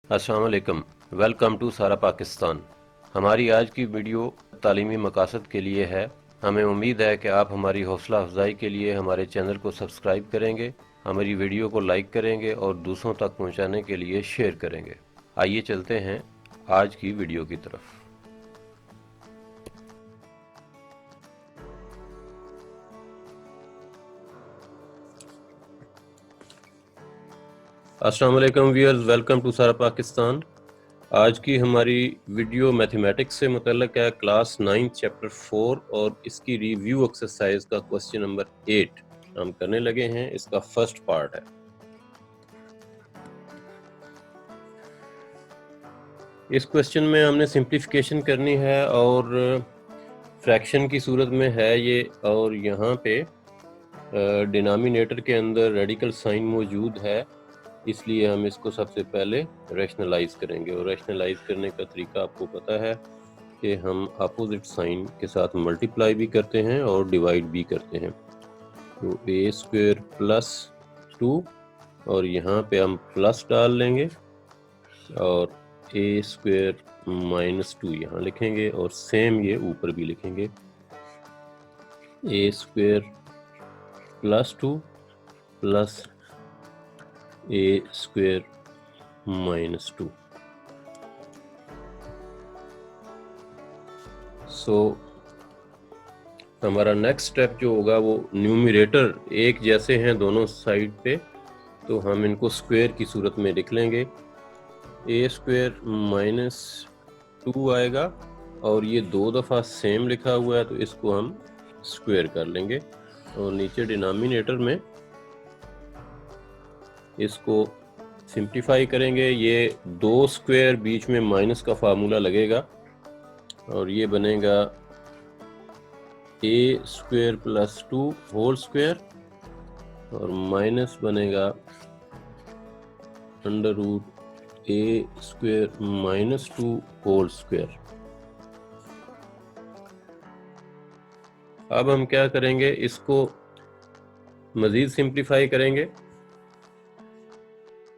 अस्सलाम वालेकुम। Welcome to सारा पाकिस्तान। हमारी आज की वीडियो तालीमी मकासद के लिए है। हमें उम्मीद है कि आप हमारी हौसला अफजाई के लिए हमारे चैनल को सब्सक्राइब करेंगे, हमारी वीडियो को लाइक करेंगे और दूसरों तक पहुंचाने के लिए शेयर करेंगे। आइए चलते हैं आज की वीडियो की तरफ। अस्सलाम वालेकुम व्यूअर्स, वेलकम टू सारा पाकिस्तान। आज की हमारी वीडियो मैथमेटिक्स से मुतल्लिक है, क्लास 9 चैप्टर 4 और इसकी रिव्यू एक्सरसाइज का क्वेश्चन नंबर 8 हम करने लगे हैं। इसका फर्स्ट पार्ट है। इस क्वेश्चन में हमने सिंप्लीफिकेशन करनी है और फ्रैक्शन की सूरत में है ये, और यहाँ पे डिनोमिनेटर के अंदर रेडिकल साइन मौजूद है, इसलिए हम इसको सबसे पहले रैशनलाइज करेंगे। और रैशनलाइज करने का तरीका आपको पता है कि हम अपोजिट साइन के साथ मल्टीप्लाई भी करते हैं और डिवाइड भी करते हैं। तो ए स्क्वायर प्लस 2 और यहाँ पे हम प्लस डाल लेंगे और ए स्क्वायर माइनस 2 यहाँ लिखेंगे और सेम ये ऊपर भी लिखेंगे। A square plus 2 plus A square minus 2। सो हमारा नेक्स्ट स्टेप जो होगा वो न्यूमरेटर एक जैसे हैं दोनों साइड पे, तो हम इनको स्क्वायर की सूरत में लिख लेंगे। ए स्क्वायर माइनस 2 आएगा और ये 2 दफ़ा सेम लिखा हुआ है, तो इसको हम स्क्वायर कर लेंगे और नीचे डिनोमिनेटर में इसको सिंप्लीफाई करेंगे। ये 2 स्क्वायर बीच में माइनस का फार्मूला लगेगा और ये बनेगा ए स्क्वायर प्लस 2 होल स्क्वायर और माइनस बनेगा under root a square minus 2 whole square. अब हम क्या करेंगे, इसको मज़ीद सिंप्लीफाई करेंगे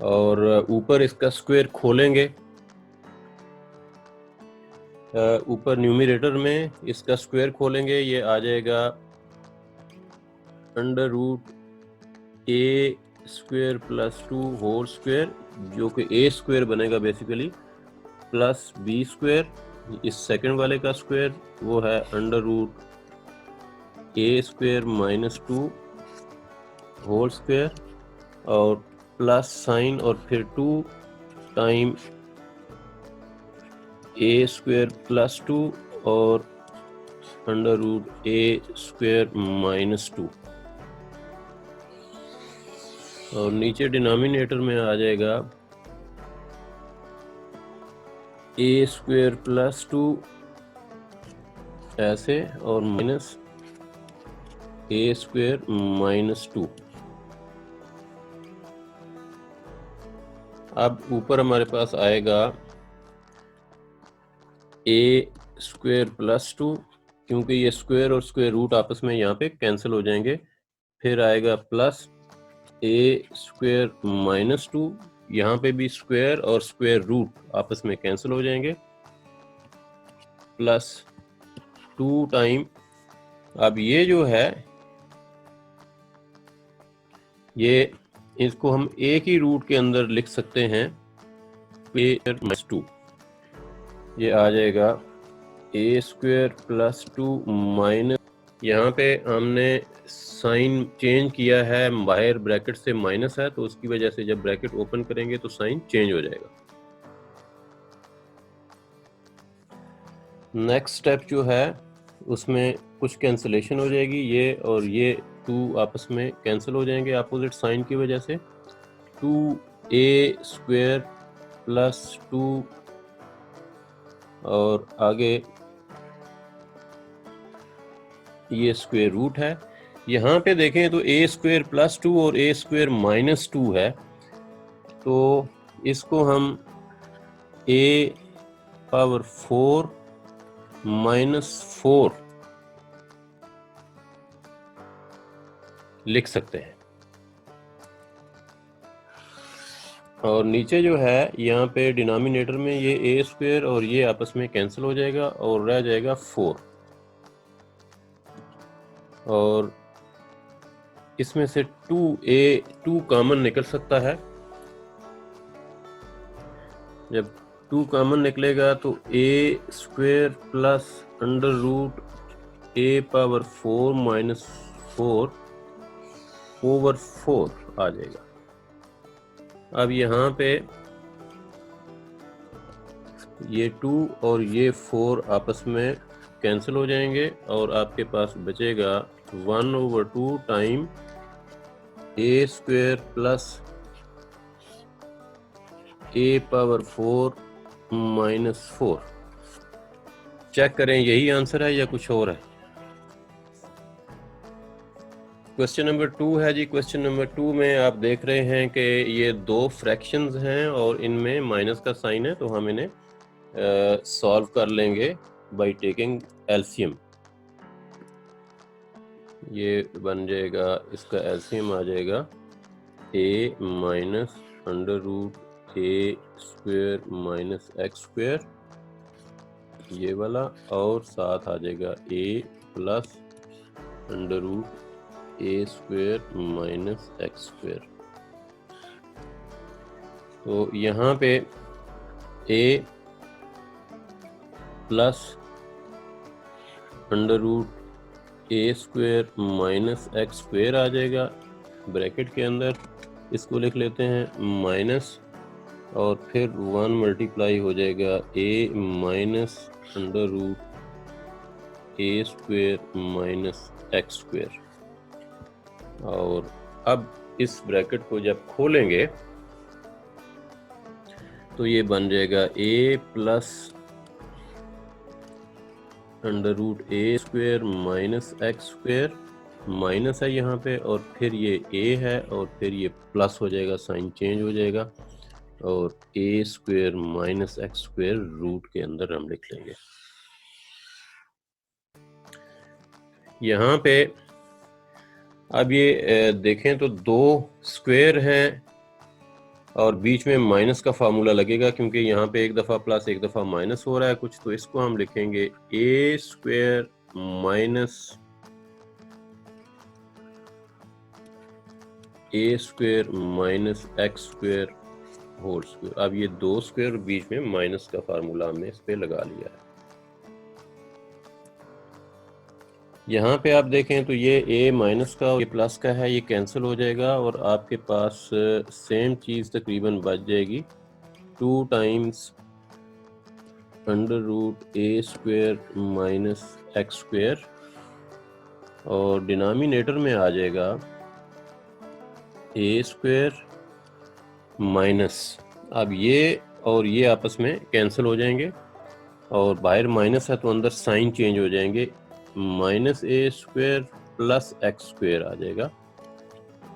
और ऊपर इसका स्क्वायर खोलेंगे। ऊपर न्यूमरेटर में इसका स्क्वायर खोलेंगे, ये आ जाएगा under root a square plus 2 whole square, जो कि ए स्क्वायर बनेगा बेसिकली, प्लस बी स्क्वायर। इस सेकंड वाले का स्क्वायर वो है under root a square minus 2 whole square और प्लस साइन और फिर 2 टाइम ए स्क्वायर प्लस 2 और under root a square minus 2 और नीचे डिनोमिनेटर में आ जाएगा ए स्क्वायर प्लस 2 ऐसे और माइनस ए स्क्वायर माइनस 2। अब ऊपर हमारे पास आएगा ए स्क्वायर प्लस 2, क्योंकि ये स्क्वायर और स्क्वायर रूट आपस में यहाँ पे कैंसिल हो जाएंगे। फिर आएगा प्लस ए स्क्वायर माइनस 2, यहाँ पे भी स्क्वायर और स्क्वायर रूट आपस में कैंसिल हो जाएंगे, प्लस 2 टाइम। अब ये जो है ये इसको हम एक ही रूट के अंदर लिख सकते हैं, ए माइनस 2। ये आ जाएगा ए स्क्वायर प्लस 2 माइनस, यहाँ पे हमने साइन चेंज किया है, बाहर ब्रैकेट से माइनस है तो उसकी वजह से जब ब्रैकेट ओपन करेंगे तो साइन चेंज हो जाएगा। नेक्स्ट स्टेप जो है उसमें कुछ कैंसिलेशन हो जाएगी, ये और ये 2 आपस में कैंसिल हो जाएंगे अपोजिट साइन की वजह से। 2 ए स्क्वायर प्लस 2 और आगे ये स्क्वायर रूट है। यहाँ पे देखें तो ए स्क्वायर प्लस 2 और ए स्क्वायर माइनस 2 है, तो इसको हम ए पावर 4 माइनस 4 लिख सकते हैं। और नीचे जो है यहाँ पे डिनोमिनेटर में ये ए स्क्वायर और ये आपस में कैंसिल हो जाएगा और रह जाएगा 4, और इसमें से 2 कॉमन निकल सकता है। जब 2 कॉमन निकलेगा तो ए स्क्वायर प्लस अंडर रूट ए पावर 4 माइनस 4 ओवर 4 आ जाएगा। अब यहाँ पे ये 2 और ये 4 आपस में कैंसिल हो जाएंगे और आपके पास बचेगा 1/2 टाइम ए स्क्वायर प्लस ए पावर 4 माइनस 4। चेक करें यही आंसर है या कुछ और है। क्वेश्चन नंबर 2 है जी। क्वेश्चन नंबर 2 में आप देख रहे हैं कि ये 2 फ्रैक्शंस हैं और इनमें माइनस का साइन है, तो हम इन्हें सॉल्व कर लेंगे बाय टेकिंग एलसीएम। ये बन जाएगा, इसका एलसीएम आ जाएगा ए minus under root a square minus x square, ये वाला, और साथ आ जाएगा a plus under root a square minus x square. तो यहाँ पे ए plus under root a square minus x square आ जाएगा, ब्रैकेट के अंदर इसको लिख लेते हैं माइनस, और फिर 1 मल्टीप्लाई हो जाएगा ए minus under root a square minus x square. और अब इस ब्रैकेट को जब खोलेंगे तो ये बन जाएगा a plus under root a square minus x square, minus है यहाँ पे, और फिर ये ए है और फिर ये प्लस हो जाएगा, साइन चेंज हो जाएगा, और a square minus x square root के अंदर हम लिख लेंगे। यहाँ पे अब ये देखें तो 2 स्क्वायर हैं और बीच में माइनस का फार्मूला लगेगा, क्योंकि यहाँ पे एक दफ़ा प्लस एक दफ़ा माइनस हो रहा है कुछ, तो इसको हम लिखेंगे a square minus a square minus x square whole square. अब ये 2 स्क्वायर बीच में माइनस का फार्मूला हमने इस पे लगा लिया है। यहाँ पे आप देखें तो ये a माइनस का और ये प्लस का है, ये कैंसिल हो जाएगा और आपके पास सेम चीज़ तकरीबन बच जाएगी 2 times under root a square minus x square, और डिनोमिनेटर में आ जाएगा ए स्क्वायर माइनस, अब ये और ये आपस में कैंसिल हो जाएंगे और बाहर माइनस है तो अंदर साइन चेंज हो जाएंगे, minus a square plus x square आ जाएगा।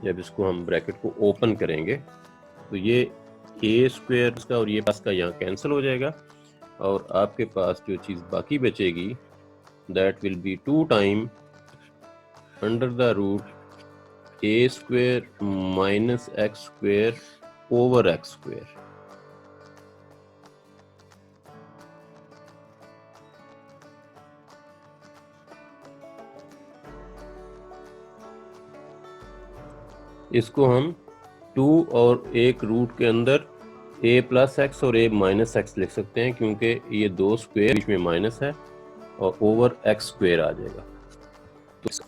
जब इसको हम ब्रैकेट को ओपन करेंगे तो ये ए स्क्वायर का और ये प्लस का यहाँ कैंसिल हो जाएगा और आपके पास जो चीज़ बाकी बचेगी that will be 2 time under the root a square minus x square over x square. इसको हम 2 और 1 रूट के अंदर a प्लस एक्स और a माइनस एक्स लिख सकते हैं, क्योंकि ये 2 स्क्वायर बीच में माइनस है और ओवर एक्स स्क्वायर आ जाएगा। तो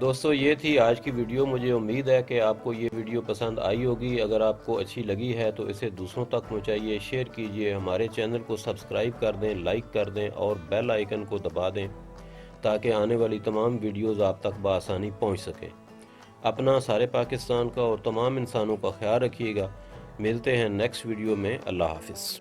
दोस्तों ये थी आज की वीडियो। मुझे उम्मीद है कि आपको ये वीडियो पसंद आई होगी। अगर आपको अच्छी लगी है तो इसे दूसरों तक पहुंचाइए, शेयर कीजिए, हमारे चैनल को सब्सक्राइब कर दें, लाइक कर दें और बेल आइकन को दबा दें ताकि आने वाली तमाम वीडियोस आप तक बआसानी पहुंच सकें। अपना सारे पाकिस्तान का और तमाम इंसानों का ख्याल रखिएगा। मिलते हैं नेक्स्ट वीडियो में। अल्लाह हाफिज़।